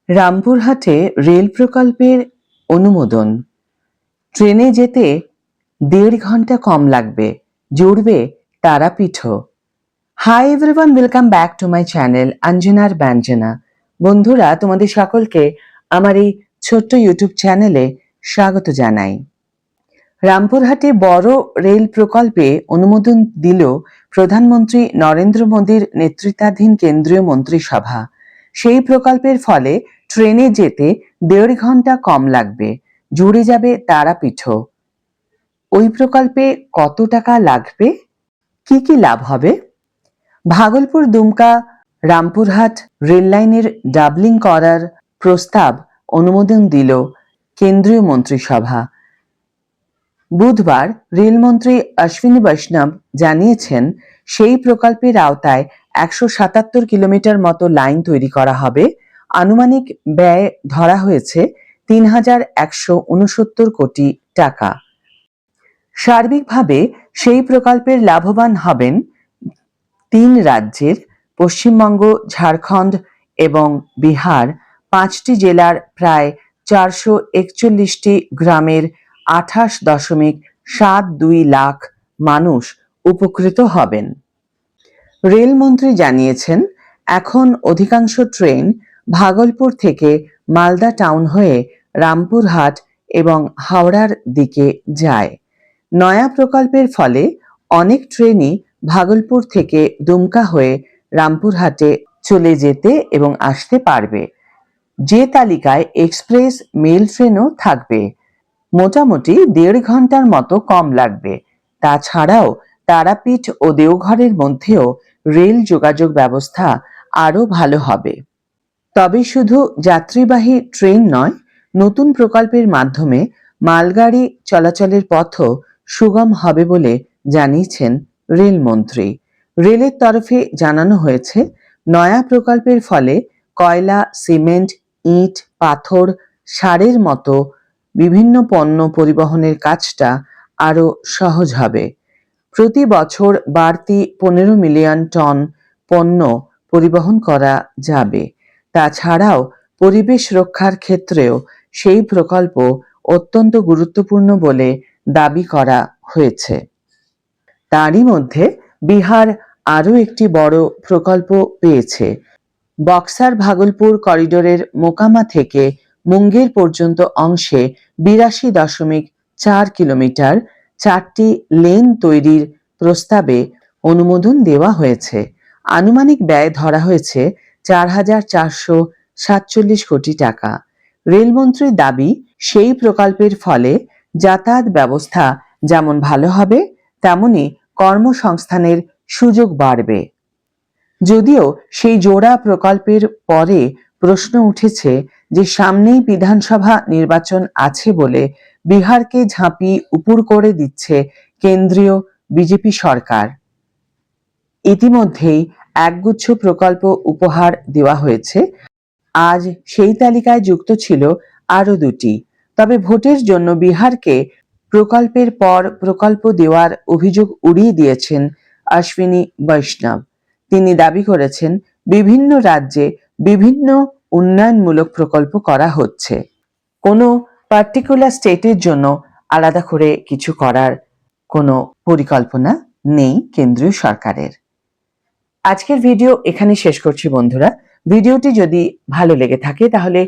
রামপুরহাটে rail প্রকল্পের অনুমোদন। ট্রেনে যেতে 1.5 ঘন্টা কম লাগবে, জুড়বে তারাপীঠও। Hi everyone, welcome back to my channel অঞ্জনার ব্যঞ্জনা। বন্ধুরা, তোমাদের সকলকে আমার এই ছোট্ট ইউটিউব চ্যানেলে স্বাগত জানাই। রামপুরহাটে বড় রেল প্রকল্পে অনুমোদন দিল প্রধানমন্ত্রী নরেন্দ্র মোদীর নেতৃত্বাধীন কেন্দ্রীয় মন্ত্রিসভা। সেই প্রকল্পের ফলে ট্রেনে যেতে 1.5 ঘন্টা কম লাগবে, জুড়ে যাবে তারাপীঠও। ওই প্রকল্পে কত টাকা লাগবে, কি কি লাভ হবে? ভাগলপুর দুমকা রামপুরহাট রেল লাইনের ডাবলিং করার প্রস্তাব অনুমোদন দিল কেন্দ্রীয় মন্ত্রিসভা। বুধবার রেলমন্ত্রী অশ্বিনী বৈষ্ণব জানিয়েছেন, সেই প্রকল্পের আওতায় 177 কিলোমিটার মতো লাইন তৈরি করা হবে। আনুমানিক ব্যয় ধরা হয়েছে 3,169 কোটি টাকা। সার্বিকভাবে সেই প্রকল্পের লাভবান হবেন 3 রাজ্যের পশ্চিমবঙ্গ, ঝাড়খণ্ড এবং বিহার, 5টি জেলার প্রায় 441টি গ্রামের 28.72 লাখ মানুষ উপকৃত হবেন। রেলমন্ত্রী জানিয়েছেন, এখন অধিকাংশ ট্রেন ভাগলপুর থেকে মালদা টাউন হয়ে রামপুরহাট এবং হাওড়ার দিকে যায়। নয়া প্রকল্পের ফলে অনেক ট্রেনই ভাগলপুর থেকে দুমকা হয়ে রামপুরহাটে চলে যেতে এবং আসতে পারবে। যে তালিকায় এক্সপ্রেস মেল ট্রেনও থাকবে। মোটামুটি 1.5 ঘন্টার মতো কম লাগবে। তাছাড়াও তারাপীঠ ও দেওঘরের মধ্যেও রেল যোগাযোগ ব্যবস্থা আরও ভালো হবে। তবে শুধু যাত্রীবাহী ট্রেন নয়, নতুন প্রকল্পের মাধ্যমে মালগাড়ি চলাচলের পথও সুগম হবে বলে জানিয়েছেন রেলমন্ত্রী। রেলের তরফে জানানো হয়েছে, নয়া প্রকল্পের ফলে কয়লা, সিমেন্ট, ইট, পাথর, সারের মতো বিভিন্ন পণ্য পরিবহনের কাজটা আরও সহজ হবে। প্রতি বছর বাড়তি 15 মিলিয়ন টন পণ্য পরিবহন করা যাবে। তাছাড়াও পরিবেশ রক্ষার ক্ষেত্রেও সেই প্রকল্প অত্যন্ত গুরুত্বপূর্ণ বলে দাবি করা হয়েছে। তারই মধ্যে বিহার আরও একটি বড় প্রকল্প পেয়েছে। বক্সার ভাগলপুর করিডোরের মোকামা থেকে মুঙ্গের পর্যন্ত অংশে 82.4 কিলোমিটার 4টি লেন তৈরির প্রস্তাবে অনুমোদন দেওয়া হয়েছে। আনুমানিক ব্যয় ধরা হয়েছে 4,447 কোটি টাকা। রেলমন্ত্রীর দাবি, সেই প্রকল্পের ফলে যাতায়াত ব্যবস্থা যেমন ভালো হবে, তেমনি কর্মসংস্থানের সুযোগ বাড়বে। যদিও সেই জোড়া প্রকল্পের পরে প্রশ্ন উঠেছে যে সামনেই বিধানসভা নির্বাচন আছে বলে বিহারকে ঝাঁপি উপুড় করে দিচ্ছে কেন্দ্রীয় বিজেপি সরকার। ইতিমধ্যেই একগুচ্ছ প্রকল্প উপহার দেওয়া হয়েছে। আজ সেই তালিকায় যুক্ত ছিল আরও 2টি। তবে ভোটের জন্য বিহারকে প্রকল্পের পর প্রকল্প দেওয়ার অভিযোগ উড়িয়ে দিয়েছেন অশ্বিনী বৈষ্ণব। তিনি দাবি করেছেন, বিভিন্ন রাজ্যে বিভিন্ন উন্নয়নমূলক প্রকল্প করা হচ্ছে। কোনো পার্টিকুলার স্টেটের জন্য আলাদা করে কিছু করার কোনো পরিকল্পনা নেই কেন্দ্রীয় সরকারের। আজকের ভিডিও এখানে শেষ করছি বন্ধুরা। ভিডিওটি যদি ভালো লেগে থাকে তাহলে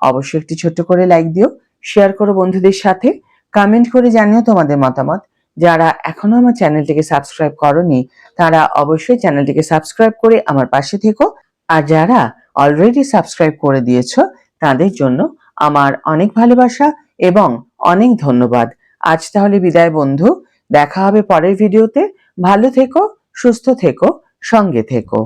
অবশ্যই একটি ছোট্ট করে লাইক দিও, শেয়ার করো বন্ধুদের সাথে, কমেন্ট করে জানিও তোমাদের মতামত। যারা এখনো আমার চ্যানেলটিকে সাবস্ক্রাইব করোনি তারা অবশ্যই চ্যানেলটিকে সাবস্ক্রাইব করে আমার পাশে থেকো। আর যারা অলরেডি সাবস্ক্রাইব করে দিয়েছো তাদের জন্য আমার অনেক ভালোবাসা এবং অনেক ধন্যবাদ। আজ তাহলে বিদায় বন্ধু, দেখা হবে পরের ভিডিওতে। ভালো থেকো, সুস্থ থেকো, সঙ্গে থেকো।